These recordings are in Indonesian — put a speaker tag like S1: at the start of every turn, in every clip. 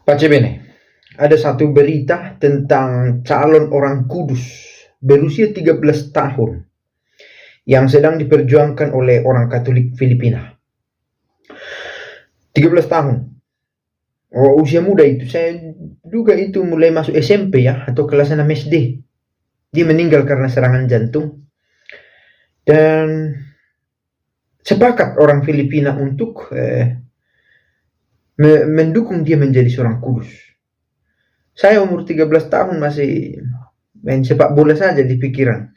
S1: Pace bene, ada satu berita tentang calon orang kudus berusia 13 tahun yang sedang diperjuangkan oleh orang Katolik Filipina. 13 tahun. Oh, usia muda itu. Saya duga itu mulai masuk SMP ya, atau kelas 6 SD. Dia meninggal karena serangan jantung. Dan sepakat orang Filipina untuk mendukung dia menjadi seorang kudus. Saya umur 13 tahun masih main sepak bola saja di pikiran.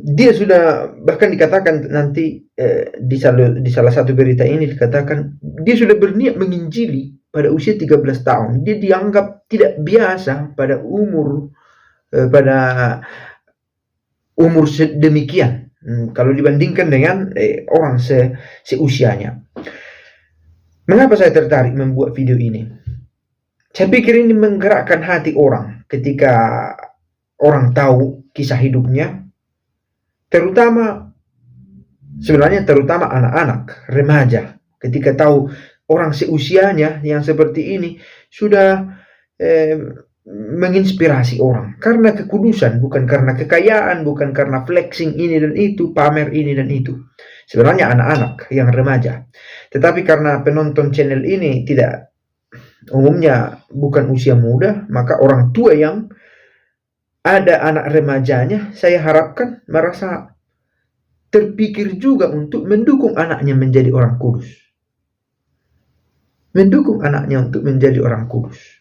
S1: Dia sudah bahkan dikatakan nanti di salah satu berita ini dikatakan dia sudah berniat menginjili pada usia 13 tahun. Dia dianggap tidak biasa pada umur sedemikian. Kalau dibandingkan dengan orang seusianya. Mengapa saya tertarik membuat video ini? Saya pikir ini menggerakkan hati orang ketika orang tahu kisah hidupnya, terutama anak-anak, remaja, ketika tahu orang seusianya yang seperti ini sudah menginspirasi orang karena kekudusan, bukan karena kekayaan, bukan karena flexing ini dan itu, pamer ini dan itu. Sebenarnya anak-anak yang remaja, tetapi karena penonton channel ini tidak umumnya bukan usia muda, maka orang tua yang ada anak remajanya, saya harapkan merasa terpikir juga untuk mendukung anaknya menjadi orang kudus. Mendukung anaknya untuk menjadi orang kudus.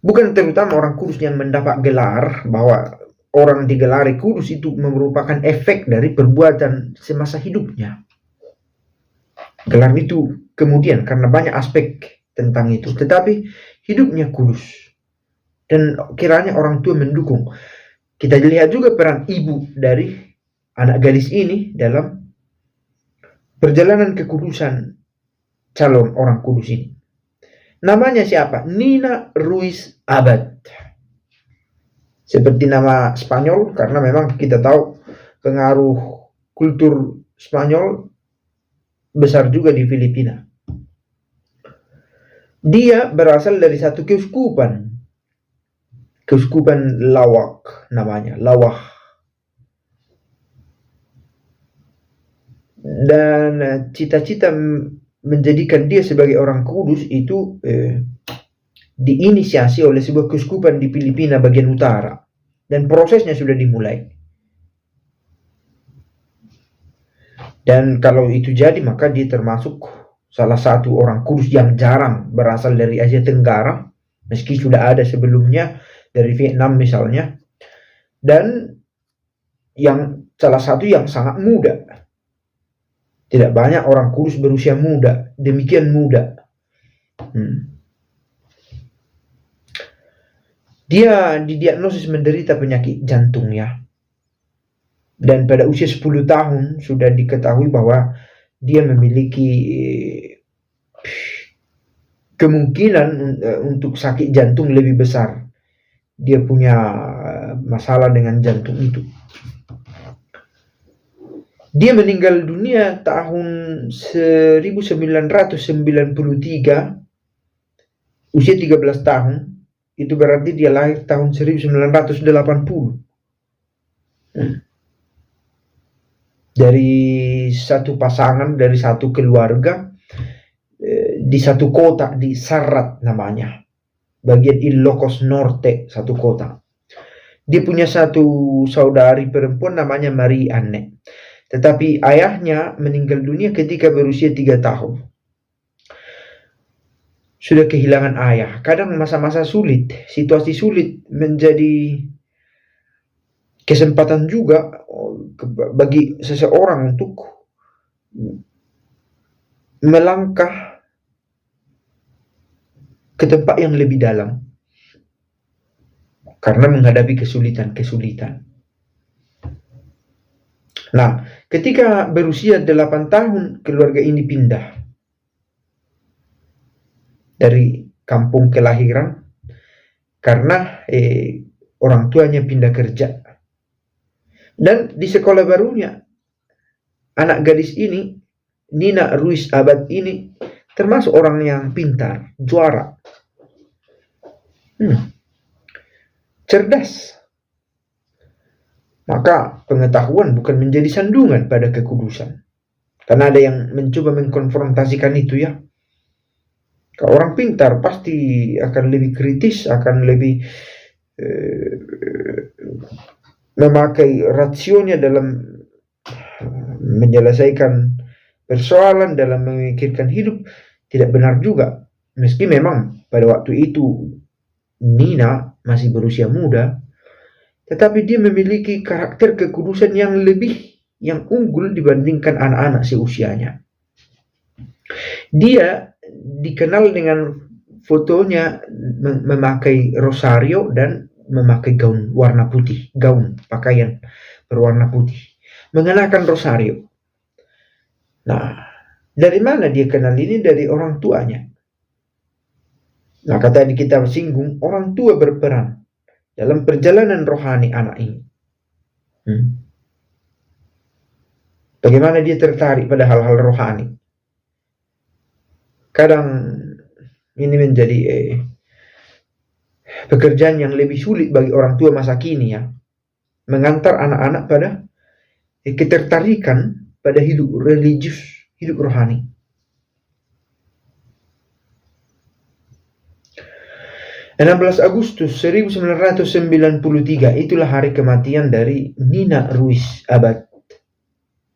S1: Bukan terutama orang kudus yang mendapat gelar, bahwa orang digelari kudus itu merupakan efek dari perbuatan semasa hidupnya. Gelar itu kemudian karena banyak aspek tentang itu, tetapi hidupnya kudus. Dan kiranya orang tua mendukung. Kita lihat juga peran ibu dari anak gadis ini dalam perjalanan kekudusan calon orang kudus ini. Namanya siapa? Nina Ruiz Abad. Seperti nama Spanyol, karena memang kita tahu pengaruh kultur Spanyol besar juga di Filipina. Dia berasal dari satu keuskupan Lawak namanya, Lawah. Dan cita-cita menjadikan dia sebagai orang kudus itu diinisiasi oleh sebuah keuskupan di Filipina bagian utara, dan prosesnya sudah dimulai. Dan kalau itu jadi, maka dia termasuk salah satu orang kudus yang jarang berasal dari Asia Tenggara, meski sudah ada sebelumnya dari Vietnam misalnya, dan yang salah satu yang sangat muda. Tidak banyak orang kudus berusia muda, demikian muda. Dia didiagnosis menderita penyakit jantung ya. Dan pada usia 10 tahun sudah diketahui bahwa dia memiliki kemungkinan untuk sakit jantung lebih besar. Dia punya masalah dengan jantung itu. Dia meninggal dunia tahun 1993, usia 13 tahun. Itu berarti dia lahir tahun 1980. Dari satu pasangan, dari satu keluarga, di satu kota di Sarat namanya, bagian Ilocos Norte, satu kota. Dia punya satu saudari perempuan namanya Marie Anne. Tetapi ayahnya meninggal dunia ketika berusia 3 tahun. Sudah kehilangan ayah. Kadang masa-masa sulit, situasi sulit menjadi kesempatan juga bagi seseorang untuk melangkah ke tempat yang lebih dalam karena menghadapi kesulitan-kesulitan. Nah, ketika berusia 8 tahun, keluarga ini pindah dari kampung kelahiran karena orang tuanya pindah kerja. Dan di sekolah barunya, anak gadis ini, Nina Ruiz Abad ini, termasuk orang yang pintar, juara, cerdas. Maka pengetahuan bukan menjadi sandungan pada kekudusan. Karena ada yang mencoba mengkonfrontasikan itu ya. Kalau orang pintar pasti akan lebih kritis, akan lebih memakai rasionya dalam menyelesaikan persoalan, dalam memikirkan hidup. Tidak benar juga. Meski memang pada waktu itu Nina masih berusia muda, tetapi dia memiliki karakter kekudusan yang unggul dibandingkan anak-anak seusianya. Dia dikenal dengan fotonya memakai rosario dan memakai gaun warna putih, pakaian berwarna putih, mengenakan rosario. Nah, dari mana dia kenal ini? Dari orang tuanya. Nah, kata kita singgung, orang tua berperan dalam perjalanan rohani anak ini. Bagaimana dia tertarik pada hal-hal rohani? Kadang ini menjadi pekerjaan yang lebih sulit bagi orang tua masa kini ya, mengantar anak-anak pada ketertarikan pada hidup religius, hidup rohani. (16 Agustus 1993 itulah hari kematian dari Nina Ruiz Abad.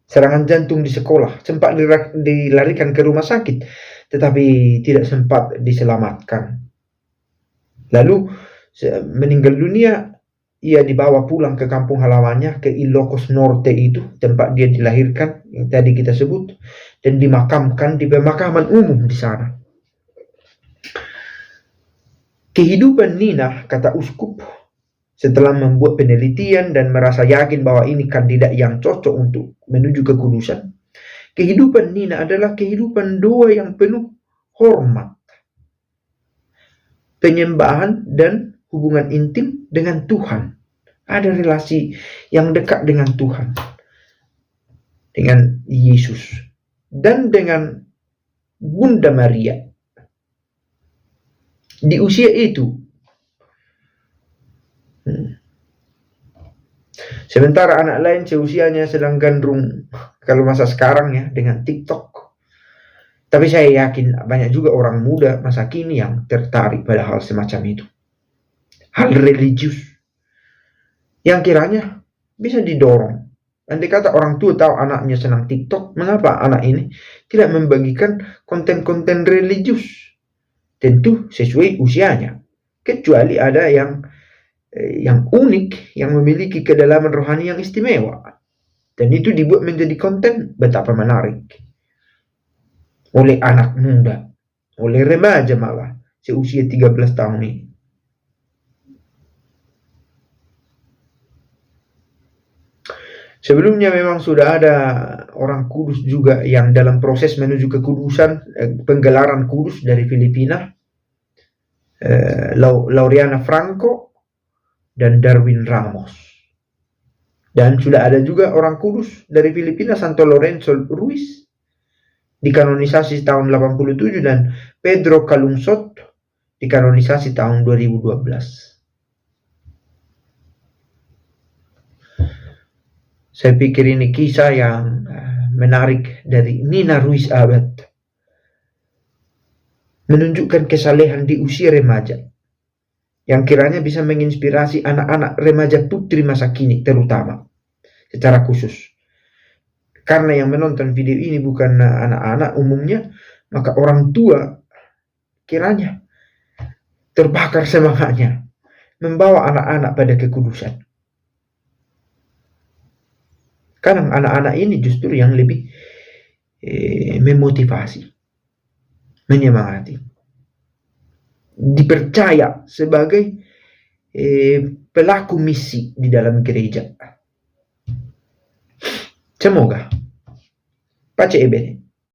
S1: Serangan jantung di sekolah, sempat dilarikan ke rumah sakit, tetapi tidak sempat diselamatkan. Lalu meninggal dunia, ia dibawa pulang ke kampung halamannya, ke Ilocos Norte itu, tempat dia dilahirkan, yang tadi kita sebut, dan dimakamkan di pemakaman umum di sana. Kehidupan Nina, kata uskup, setelah membuat penelitian dan merasa yakin bahwa ini kandidat yang cocok untuk menuju kekudusan, kehidupan Nina adalah kehidupan doa yang penuh hormat, penyembahan, dan hubungan intim dengan Tuhan. Ada relasi yang dekat dengan Tuhan, dengan Yesus, dan dengan Bunda Maria. Di usia itu, sementara anak lain seusianya sedang gandrung, kalau masa sekarang ya, dengan TikTok. Tapi saya yakin banyak juga orang muda masa kini yang tertarik pada hal semacam itu. Hal religius yang kiranya bisa didorong. Andai kata orang tua tahu anaknya senang TikTok, mengapa anak ini tidak membagikan konten-konten religius? Tentu sesuai usianya. Kecuali ada yang unik, yang memiliki kedalaman rohani yang istimewa. Dan itu dibuat menjadi konten, betapa menarik. Oleh anak muda, oleh remaja malah, seusia 13 tahun ini. Sebelumnya memang sudah ada orang kudus juga yang dalam proses menuju kekudusan, penggelaran kudus dari Filipina, Laureana Franco dan Darwin Ramos. Dan sudah ada juga orang kudus dari Filipina, Santo Lorenzo Ruiz, dikanonisasi tahun 87, dan Pedro Calungsod dikanonisasi tahun 2012. Saya pikir ini kisah yang menarik dari Nina Ruiz Abad, menunjukkan kesalehan di usia remaja yang kiranya bisa menginspirasi anak-anak remaja putri masa kini, terutama secara khusus. Karena yang menonton video ini bukan anak-anak umumnya, maka orang tua kiranya terbakar semangatnya membawa anak-anak pada kekudusan. Kadang anak-anak ini justru yang lebih memotivasi, menyemangati, dipercaya sebagai pelaku misi di dalam gereja. Semoga pace e bene.